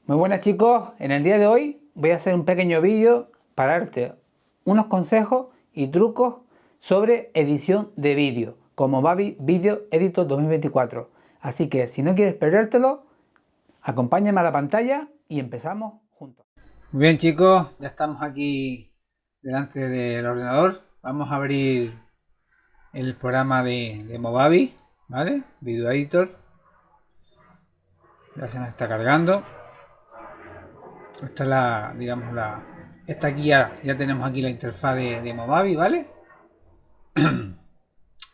Muy buenas chicos, en el día de hoy voy a hacer un pequeño vídeo para darte unos consejos y trucos sobre edición de vídeo como Movavi Video Editor 2024. Así que si no quieres perdértelo, acompáñame a la pantalla y empezamos juntos. Muy bien chicos, ya estamos aquí delante del ordenador. Vamos a abrir el programa de Movavi, ¿vale? Video Editor. Ya se nos está cargando. Esta es la, digamos, esta aquí ya tenemos aquí la interfaz de Movavi, ¿vale?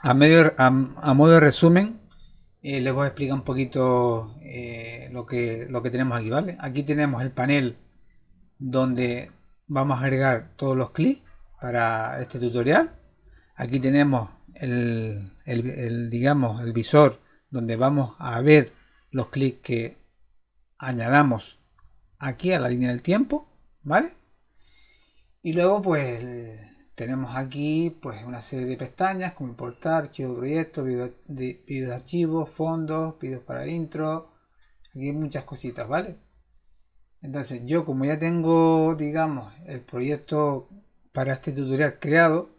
A modo de resumen, les voy a explicar un poquito lo que tenemos aquí, ¿vale? Aquí tenemos el panel donde vamos a agregar todos los clics para este tutorial. Aquí tenemos digamos, el visor donde vamos a ver los clics que añadamos aquí a la línea del tiempo, ¿vale? Y luego pues tenemos aquí pues una serie de pestañas como importar, archivo de proyectos, vídeos de archivos, fondos, vídeos para intro. Aquí hay muchas cositas, ¿vale? Entonces yo como ya tengo, digamos, el proyecto para este tutorial creado,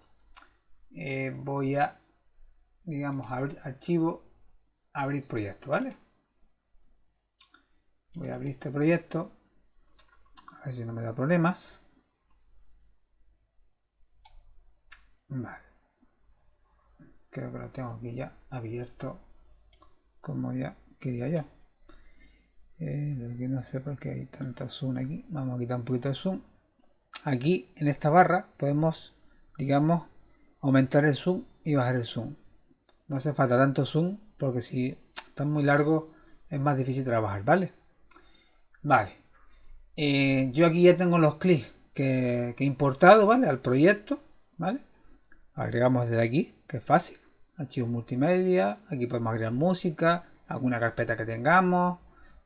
voy a, digamos, abrir archivo, abrir proyecto, ¿vale? Voy a abrir este proyecto, a ver si no me da problemas. Vale. Creo que lo tengo aquí ya abierto como ya quería yo. Lo que no sé por qué hay tanto zoom aquí. Vamos a quitar un poquito de zoom. Aquí en esta barra podemos, digamos, aumentar el zoom y bajar el zoom. No hace falta tanto zoom porque si está muy largo es más difícil trabajar, ¿vale? Vale. Yo aquí ya tengo los clics que he importado, ¿vale? Al proyecto, ¿vale? Agregamos desde aquí, que es fácil. Archivos multimedia, aquí podemos agregar música, alguna carpeta que tengamos,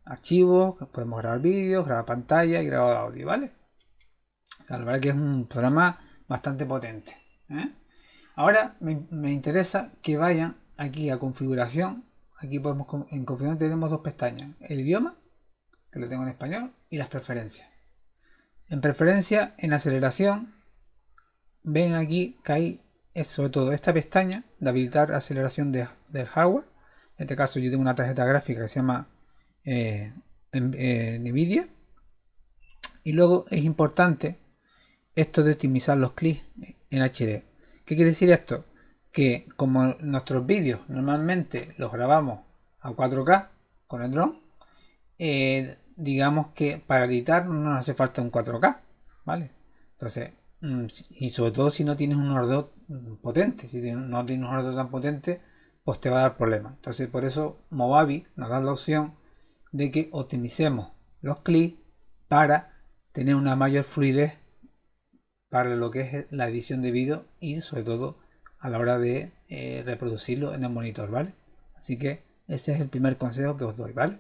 archivos, podemos grabar vídeos, grabar pantalla y grabar audio, ¿vale? O sea, la verdad que es un programa bastante potente, ¿eh? Ahora me interesa que vayan aquí a configuración. Aquí podemos, en configuración tenemos dos pestañas, el idioma, que lo tengo en español, y las preferencias. En preferencia, en aceleración, ven aquí que hay sobre todo esta pestaña de habilitar aceleración del hardware. En este caso yo tengo una tarjeta gráfica que se llama Nvidia. Y luego es importante esto de optimizar los clics en HD. ¿Qué quiere decir esto? Que como nuestros vídeos normalmente los grabamos a 4K con el dron, digamos que para editar no nos hace falta un 4K, ¿vale? Entonces, y sobre todo si no tienes un ordenador potente, si no tienes un ordenador tan potente, pues te va a dar problemas. Entonces, por eso Movavi nos da la opción de que optimicemos los clics para tener una mayor fluidez para lo que es la edición de vídeo y sobre todo a la hora de reproducirlo en el monitor, ¿vale? Así que ese es el primer consejo que os doy, ¿vale?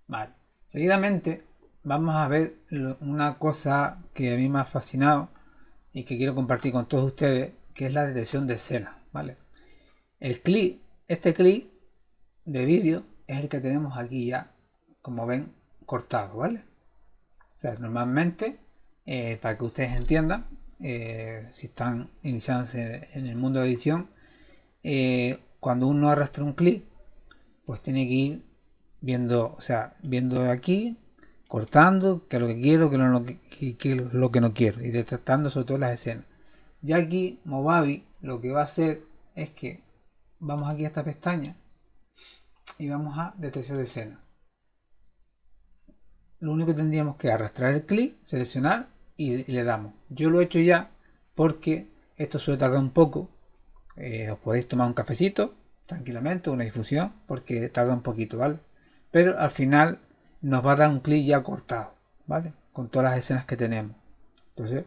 Vale. Seguidamente vamos a ver una cosa que a mí me ha fascinado y que quiero compartir con todos ustedes, que es la detección de escena, ¿vale? Este clip de vídeo es el que tenemos aquí ya, como ven, cortado, ¿vale? O sea, normalmente, para que ustedes entiendan, si están iniciándose en el mundo de edición, cuando uno arrastra un clip, pues tiene que ir viendo, o sea, viendo aquí, cortando, qué es lo que quiero, qué es lo que no quiero, y detectando sobre todo las escenas. Ya aquí Movavi lo que va a hacer es que vamos aquí a esta pestaña y vamos a detección de escena. Lo único que tendríamos que arrastrar el clic, seleccionar y le damos. Yo lo he hecho ya porque esto suele tardar un poco. Os podéis tomar un cafecito tranquilamente, una difusión, porque tarda un poquito, ¿vale? Pero al final nos va a dar un clic ya cortado, ¿vale? Con todas las escenas que tenemos. Entonces,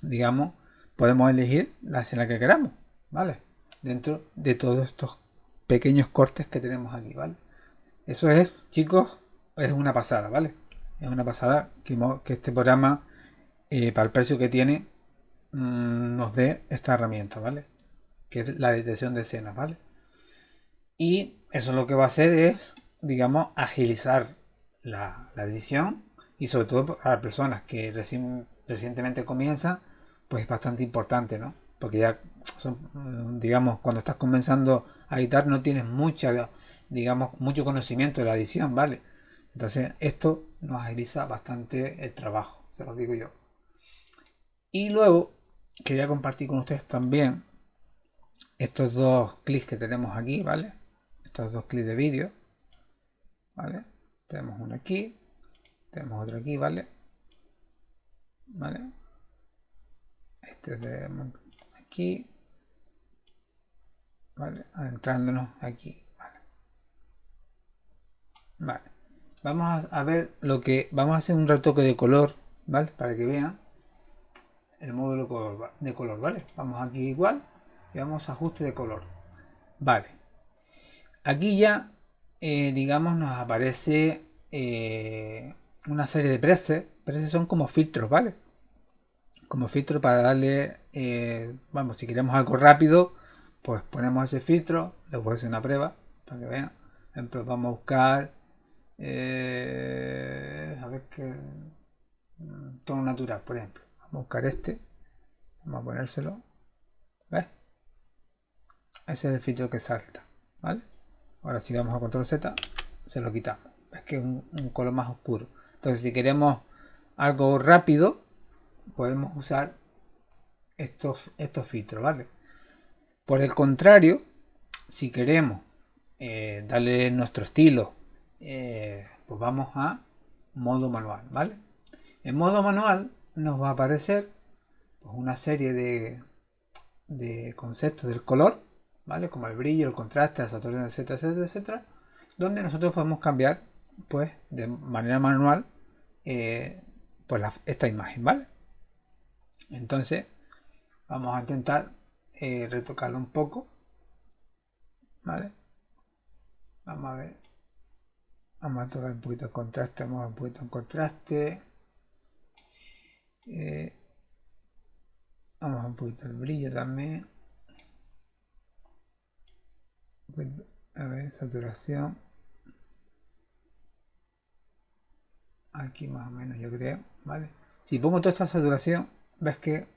digamos, podemos elegir la escena que queramos, ¿vale? Dentro de todos estos pequeños cortes que tenemos aquí, ¿vale? Eso es, chicos, es una pasada, ¿vale? Es una pasada que este programa, para el precio que tiene, nos dé esta herramienta, ¿vale? Que es la detección de escenas, ¿vale? Y eso lo que va a hacer es, digamos, agilizar la edición, y sobre todo para personas que recientemente comienzan, pues es bastante importante, ¿no? Porque ya son, digamos, cuando estás comenzando a editar no tienes digamos, mucho conocimiento de la edición, ¿vale? Entonces esto nos agiliza bastante el trabajo, se lo digo yo. Y luego quería compartir con ustedes también estos dos clics que tenemos aquí, ¿vale? Estos dos clics de vídeo, ¿vale? Tenemos uno aquí, tenemos otro aquí, ¿vale? ¿Vale? Este es de aquí, ¿vale? Adentrándonos aquí, ¿vale? Vale. Vamos a ver vamos a hacer un retoque de color, ¿vale? Para que vean el módulo de color, ¿vale? Vamos aquí igual y vamos a ajuste de color. Vale. Aquí ya, digamos, nos aparece una serie de presets. Presets son como filtros, ¿vale? Como filtro para darle, vamos, si queremos algo rápido, pues ponemos ese filtro. Le voy a hacer una prueba para que vean. Por ejemplo, vamos a buscar, a ver qué tono natural, por ejemplo. Vamos a buscar este. Vamos a ponérselo. ¿Ves? Ese es el filtro que salta, ¿vale? Ahora si vamos a control Z, se lo quitamos. Es que es un color más oscuro. Entonces si queremos algo rápido, podemos usar estos filtros, ¿vale? Por el contrario, si queremos darle nuestro estilo, pues vamos a modo manual, ¿vale? En modo manual nos va a aparecer pues, una serie de conceptos del color, ¿vale? Como el brillo, el contraste, la saturación, etcétera, etcétera, etcétera, donde nosotros podemos cambiar, pues, de manera manual, pues esta imagen, ¿vale? Entonces, vamos a intentar retocarlo un poco, ¿vale? Vamos a ver. Vamos a tocar un poquito de contraste, vamos a un poquito de contraste. Vamos a un poquito el brillo también. A ver, saturación. Aquí más o menos yo creo, ¿vale? Si pongo toda esta saturación, ves que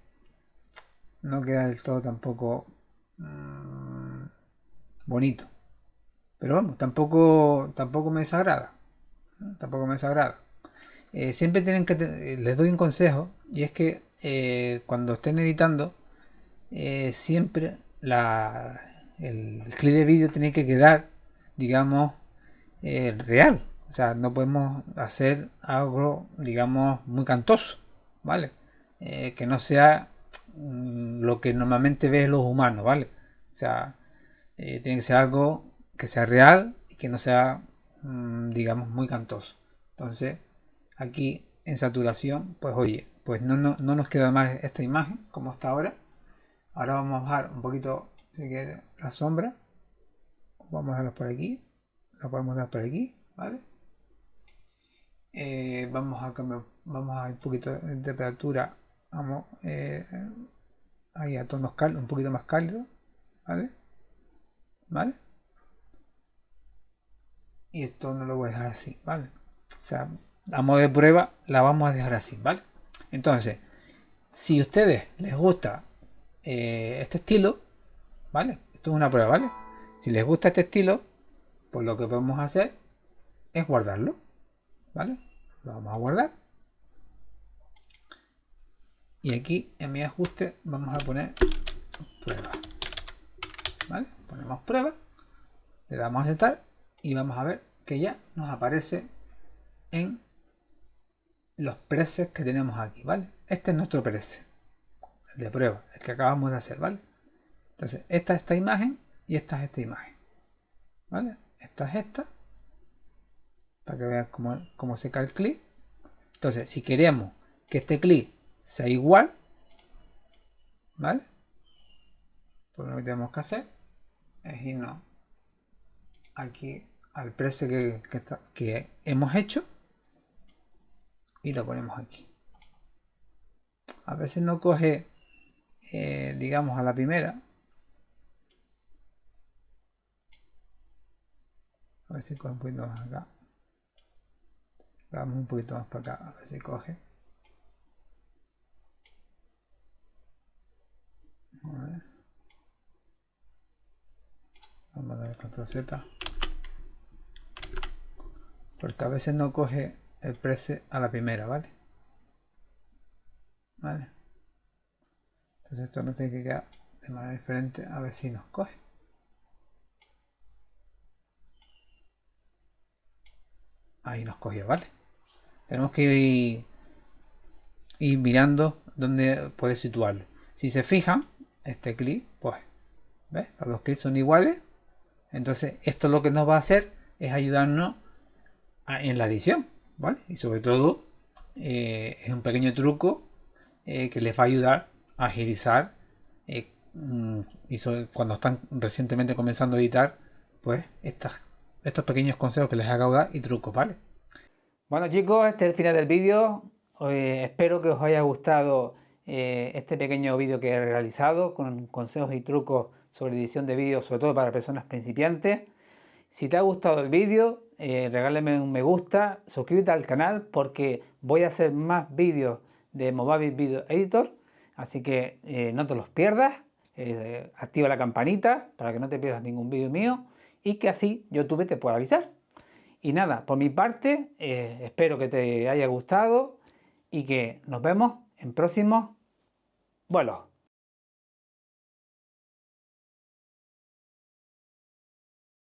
no queda del todo tampoco bonito. Pero vamos, tampoco me desagrada. Tampoco me desagrada. Siempre tienen que les doy un consejo y es que cuando estén editando siempre el clip de vídeo tiene que quedar, digamos, real. O sea, no podemos hacer algo, digamos, muy cantoso, ¿vale? Que no sea lo que normalmente ven los humanos, ¿vale? O sea, tiene que ser algo que sea real y que no sea, digamos, muy cantoso. Entonces, aquí en saturación, pues oye, pues no nos queda más esta imagen como está ahora. Ahora vamos a bajar un poquito, si quiere, la sombra. Vamos a darlo por aquí. Lo podemos dar por aquí, ¿vale? Vamos a cambiar, vamos a un poquito de temperatura. Vamos ahí a tonos cálidos, un poquito más cálido, ¿vale? ¿Vale? Y esto no lo voy a dejar así, ¿vale? O sea, a modo de prueba la vamos a dejar así, ¿vale? Entonces, si a ustedes les gusta este estilo, ¿vale? Esto es una prueba, ¿vale? Si les gusta este estilo, pues lo que podemos hacer es guardarlo, ¿vale? Lo vamos a guardar. Y aquí en mi ajuste vamos a poner prueba, ¿vale? Ponemos prueba, le damos a aceptar y vamos a ver que ya nos aparece en los presets que tenemos aquí, ¿vale? Este es nuestro preset, el de prueba, el que acabamos de hacer, ¿vale? Entonces, esta es esta imagen y esta es esta imagen, ¿vale? Esta es esta, para que vean cómo se cae el clip. Entonces, si queremos que este clip sea igual, ¿vale? Pues lo que tenemos que hacer es irnos aquí al preset que hemos hecho y lo ponemos aquí. A veces no coge, digamos, a la primera. A ver si coge un poquito más acá. Vamos un poquito más para acá, a ver si coge. A ver. Vamos a darle control Z. Porque a veces no coge el preset a la primera, ¿vale? Vale. Entonces esto no tiene que quedar de manera diferente, a ver si nos coge. Ahí nos cogió, ¿vale? Tenemos que ir mirando dónde puede situarlo. Si se fijan, este clic, pues, ¿ves? Los dos clics son iguales. Entonces esto lo que nos va a hacer es ayudarnos en la edición, ¿vale? Y sobre todo es un pequeño truco que les va a ayudar a agilizar y cuando están recientemente comenzando a editar, pues estos pequeños consejos que les acabo de dar y trucos, ¿vale? Bueno chicos, este es el final del vídeo. Espero que os haya gustado este pequeño vídeo que he realizado con consejos y trucos sobre edición de vídeos, sobre todo para personas principiantes. Si te ha gustado el vídeo, regálame un me gusta, suscríbete al canal porque voy a hacer más vídeos de Movavi Video Editor, así que no te los pierdas. Activa la campanita para que no te pierdas ningún vídeo mío y que así YouTube te pueda avisar. Y nada, por mi parte, espero que te haya gustado y que nos vemos en próximos vuelos.